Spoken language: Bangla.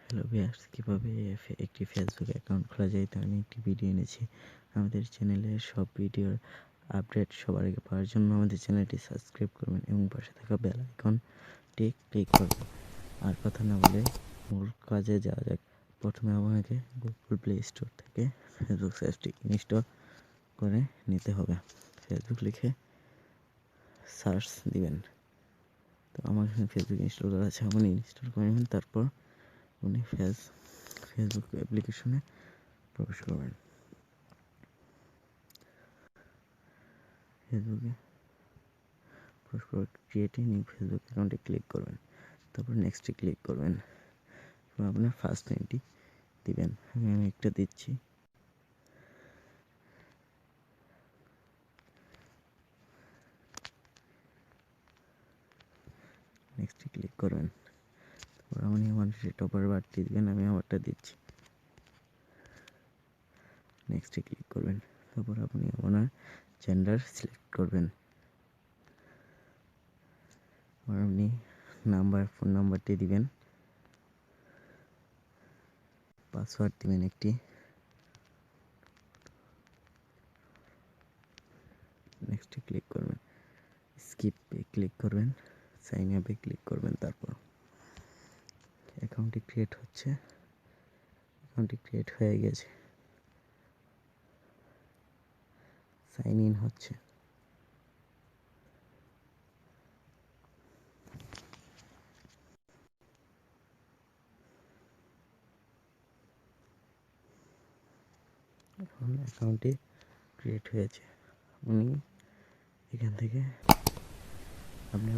হ্যালো ভিউয়ার্স, কীভাবে একটি ফেসবুক অ্যাকাউন্ট খোলা যায় তা নিয়ে একটি ভিডিও এনেছি। আমাদের চ্যানেলের সব ভিডিওর আপডেট সবার আগে পাওয়ার জন্য আমাদের চ্যানেলটি সাবস্ক্রাইব করবেন এবং পাশে থাকা বেল আইকনটি ক্লিক করবেন। আর কথা না বলে মূল কাজে যাওয়া যাক। প্রথমে আপনাকে গুগল প্লে স্টোর থেকে ফেসবুক অ্যাপটি ইনস্টল করে নিতে হবে। ফেসবুক লিখে সার্চ দিবেন। তো আমার এখানে ফেসবুক ইনস্টল করা আছে, আপনি ইনস্টল করে নেবেন। তারপর আপনি ফেসবুক অ্যাপ্লিকেশনে প্রবেশ করবেন। ফেসবুকে প্রবেশ করে ক্রিয়েট এ নিউ ফেসবুক অ্যাকাউন্টে ক্লিক করবেন। তারপর নেক্সটে ক্লিক করবেন। তারপর আপনার ফার্স্ট নেমটি দিবেন। আমি একটা দিচ্ছি। নেক্সটে ক্লিক করবেন। তারপর আপনি আমার ডেট অফ বার্থটি দিবেন। আমি আমারটা দিচ্ছি। নেক্সটে ক্লিক করবেন। তারপর আপনি আপনার জেন্ডার সিলেক্ট করবেন। আর আপনি ফোন নাম্বারটি দিবেন। পাসওয়ার্ড দিবেন একটি। নেক্সটে ক্লিক করবেন। স্কিপে ক্লিক করবেন। সাইন আপে ক্লিক করবেন। তারপর অ্যাকাউন্টটি ক্রিয়েট হচ্ছে। অ্যাকাউন্টটি ক্রিয়েট হয়ে গেছে। সাইন ইন হচ্ছে। এখন অ্যাকাউন্টটি ক্রিয়েট হয়েছে। আপনি এখান থেকে আপনার